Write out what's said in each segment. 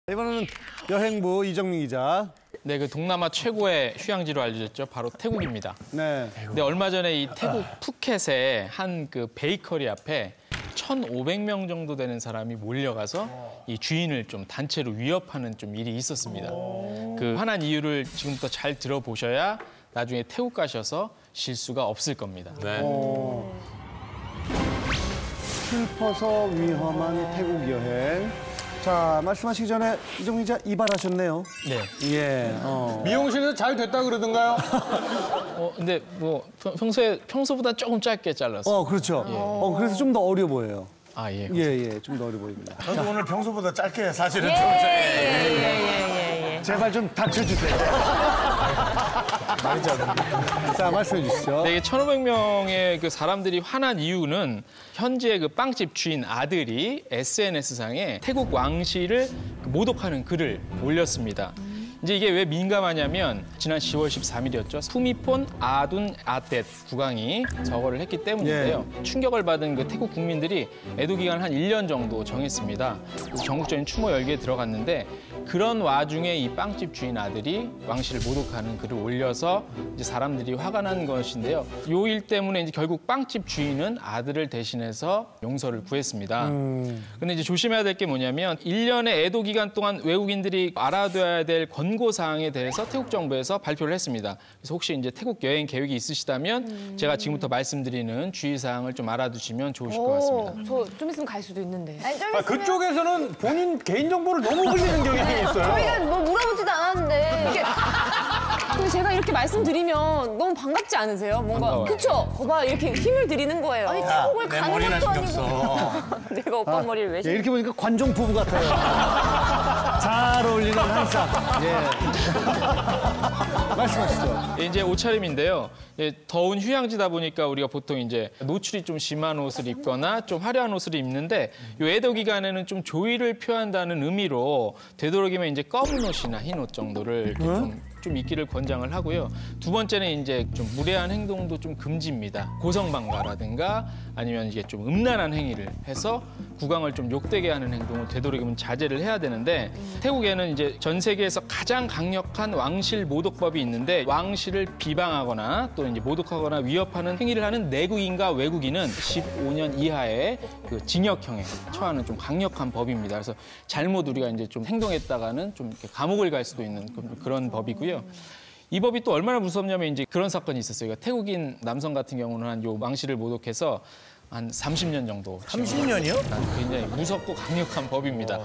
이번에는 여행부 이정민 기자. 네, 그 동남아 최고의 휴양지로 알려졌죠. 바로 태국입니다. 네. 근데 얼마 전에 이 태국 푸켓의 한 그 베이커리 앞에 1,500명 정도 되는 사람이 몰려가서 이 주인을 좀 단체로 위협하는 좀 일이 있었습니다. 그 화난 이유를 지금부터 잘 들어보셔야 나중에 태국 가셔서 실수가 없을 겁니다. 네. 슬퍼서 위험한 태국 여행. 자, 말씀하시기 전에 이정민 기자 이발하셨네요. 네. 예. 미용실에서 잘 됐다 그러던가요? 근데 뭐 평소보다 조금 짧게 잘랐어요. 그렇죠. 그래서 좀 더 어려 보여요. 아, 예. 예, 좀 더 어려 보입니다. 저도 오늘 평소보다 짧게 사실은 제발 좀 닥쳐주세요. 자, 말씀해 주시죠. 네, 1,500명의 그 사람들이 화난 이유는 현재 그 빵집 주인 아들이 SNS상에 태국 왕실을 모독하는 글을 올렸습니다. 이제 이게 왜 민감하냐면 지난 10월 13일이었죠. 푸미폰 아둔 아텟 국왕이 저거를 했기 때문인데요. 충격을 받은 그 태국 국민들이 애도 기간을 한 1년 정도 정했습니다. 전국적인 추모 열기에 들어갔는데 그런 와중에 이 빵집 주인 아들이 왕실을 모독하는 글을 올려서 이제 사람들이 화가 난 것인데요. 요 일 때문에 이제 결국 빵집 주인은 아들을 대신해서 용서를 구했습니다. 근데 이제 조심해야 될 게 뭐냐면 1년의 애도 기간 동안 외국인들이 알아둬야 될 권고사항에 대해서 태국 정부에서 발표를 했습니다. 그래서 혹시 이제 태국 여행 계획이 있으시다면 제가 지금부터 말씀드리는 주의사항을 좀 알아두시면 좋으실 것 같습니다. 저 좀 있으면 갈 수도 있는데. 그쪽에서는 본인 개인정보를 너무 흘리는 경향이 있어요. 저희가 뭐 물어보지도 않았는데. 근데 제가 이렇게 말씀드리면 너무 반갑지 않으세요? 뭔가 반가워요. 그쵸? 거봐 이렇게 힘을 드리는 거예요. 아니 태국을 내 가는 머리나 것도 신경 아니고. 써. 내가 오빠 머리를 왜 예, 신경 이렇게 보니까 관종 부부 같아요. 잘 어울리는 한상. 예. 말씀하시죠. 이제 옷차림인데요. 더운 휴양지다 보니까 우리가 보통 이제 노출이 좀 심한 옷을 입거나 좀 화려한 옷을 입는데 이 애도 기간에는 좀 조의를 표한다는 의미로 되도록이면 이제 검은 옷이나 흰 옷 정도를 이렇게 좀 입기를 권장을 하고요. 두 번째는 이제 좀 무례한 행동도 좀 금지입니다. 고성방가라든가 아니면 이게 좀 음란한 행위를 해서 국왕을 좀 욕되게 하는 행동을 되도록이면 자제를 해야 되는데 태국에는 이제 전 세계에서 가장 강력한 왕실 모독법이 있는데 왕실을 비방하거나 또 이제 모독하거나 위협하는 행위를 하는 내국인과 외국인은 15년 이하의 그 징역형에 처하는 좀 강력한 법입니다. 그래서 잘못 우리가 이제 좀 행동했다가는 좀 이렇게 감옥을 갈 수도 있는 그런 법이고요. 이 법이 또 얼마나 무섭냐면 이제 그런 사건이 있었어요. 그러니까 태국인 남성 같은 경우는 한 요 왕실을 모독해서 한 30년 정도. 30년이요? 굉장히 무섭고 강력한 법입니다.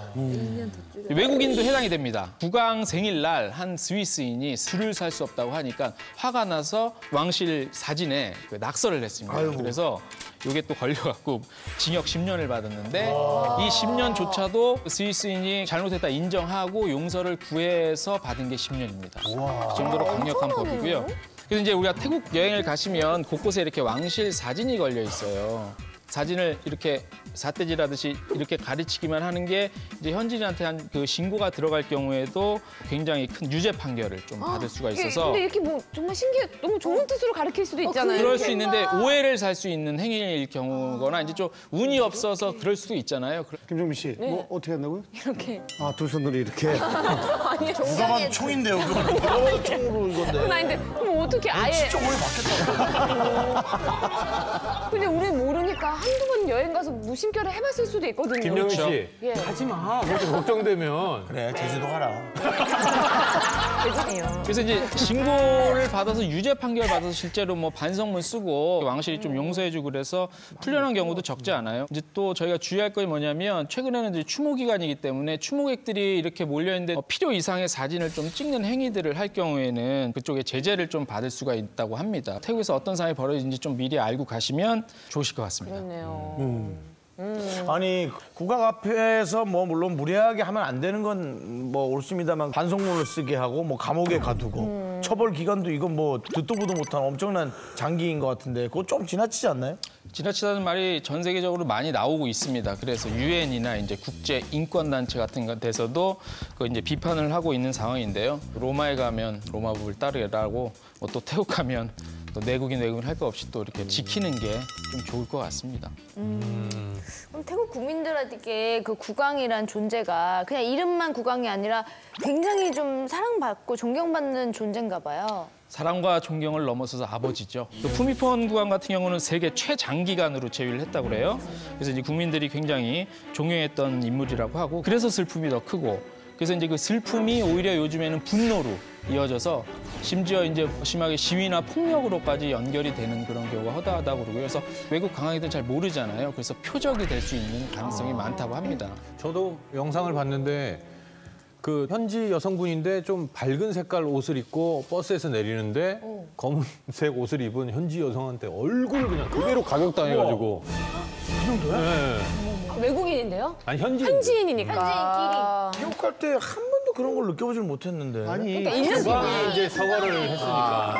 외국인도 해당이 됩니다. 국왕 생일날 한 스위스인이 술을 살 수 없다고 하니까 화가 나서 왕실 사진에 그 낙서를 했습니다. 그래서 이게 또 걸려갖고 징역 10년을 받았는데 이 10년조차도 스위스인이 잘못했다 인정하고 용서를 구해서 받은 게 10년입니다. 그 정도로 강력한 법이고요. 그래서 이제 우리가 태국 여행을 가시면 곳곳에 이렇게 왕실 사진이 걸려 있어요. 사진을 이렇게 삿대질하듯이 이렇게 가르치기만 하는 게 이제 현지인한테 한 그 신고가 들어갈 경우에도 굉장히 큰 유죄 판결을 좀 받을 수가 있어서. 근데 이렇게 뭐 정말 신기해. 너무 좋은 뜻으로 가르칠 수도 있잖아요. 그럴 수 있는데 오해를 살 수 있는 행위일 경우거나 이제 좀 운이 없어서 그럴 수도 있잖아요. 김정민 씨, 뭐 어떻게 한다고요? 이렇게. 아, 두 손으로 이렇게. 아니 누가 봐도 총인데요, 그거는. 누가 봐도 총으로 이건데. 아닌데 그럼 어떻게 아예. 진짜 오래 받겠다. 근데 우리 모르니까 한두 번 여행 가서 무심결에 해봤을 수도 있거든요. 김영희 씨, 예. 하지 마. 그렇게 걱정되면. 그래, 제주도 가라. 대단해요. 그래서 이제 신고를 받아서 유죄 판결 받아서 실제로 뭐 반성문 쓰고 왕실이 좀 용서해주고 그래서 풀려난 경우도 적지 않아요. 이제 또 저희가 주의할 건 뭐냐면 최근에는 이제 추모 기간이기 때문에 추모객들이 이렇게 몰려있는데 필요 이상의 사진을 좀 찍는 행위들을 할 경우에는 그쪽에 제재를 좀 받을 수가 있다고 합니다. 태국에서 어떤 상황이 벌어지는지 좀 미리 알고 가시면 좋으실 것 같습니다. 그렇네요. 아니, 국왕 앞에서 뭐 물론 무례하게 하면 안 되는 건 뭐 옳습니다만 반성문을 쓰게 하고 뭐 감옥에 가두고 처벌 기간도 이건 뭐 듣도 보도 못한 엄청난 장기인 것 같은데 그거 좀 지나치지 않나요? 지나치다는 말이 전 세계적으로 많이 나오고 있습니다. 그래서 유엔이나 이제 국제 인권 단체 같은 데서도 그 이제 비판을 하고 있는 상황인데요. 로마에 가면 로마 법을 따르라고 또 태국 가면 또 내국인 외국인 할 거 없이 또 이렇게 지키는 게 좀 좋을 것 같습니다. 그럼 태국 국민들에게 그 국왕이란 존재가 그냥 이름만 국왕이 아니라 굉장히 좀 사랑받고 존경받는 존재인가 봐요. 사랑과 존경을 넘어서서 아버지죠. 또 푸미폰 국왕 같은 경우는 세계 최장기간으로 재위를 했다고 그래요. 그래서 이제 국민들이 굉장히 존경했던 인물이라고 하고 그래서 슬픔이 더 크고 그래서 이제 그 슬픔이 오히려 요즘에는 분노로 이어져서 심지어 이제 심하게 시위나 폭력으로까지 연결이 되는 그런 경우가 허다하다고 그러고요. 그래서 외국 관광객들은 잘 모르잖아요. 그래서 표적이 될 수 있는 가능성이 많다고 합니다. 저도 영상을 봤는데 그 현지 여성분인데 좀 밝은 색깔 옷을 입고 버스에서 내리는데 검은색 옷을 입은 현지 여성한테 얼굴을 그냥 그대로 가격당해가지고. 그 정도야? 네. 외국인인데요? 아니 현지. 현지인이니까. 기억할 때 한 번도 그런 걸 느껴보질 못했는데. 아니 그러니까 국왕이 이제 서거를 했으니까.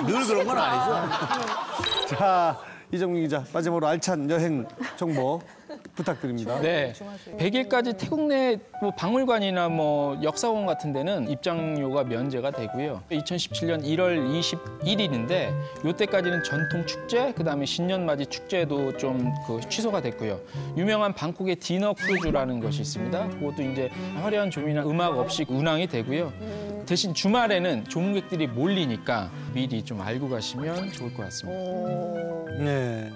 늘 그런 건 아니죠. 자, 이정민 기자, 마지막으로 알찬 여행 정보 부탁드립니다. 네, 100일까지 태국 내 뭐 박물관이나 뭐 역사원 같은 데는 입장료가 면제가 되고요. 2017년 1월 21일인데 이때까지는 전통 축제, 그다음에 신년맞이 축제도 좀 취소가 됐고요. 유명한 방콕의 디너 크루즈라는 것이 있습니다. 그것도 이제 화려한 조미나 음악 없이 운항이 되고요. 대신 주말에는 조문객들이 몰리니까 미리 좀 알고 가시면 좋을 것 같습니다. 네.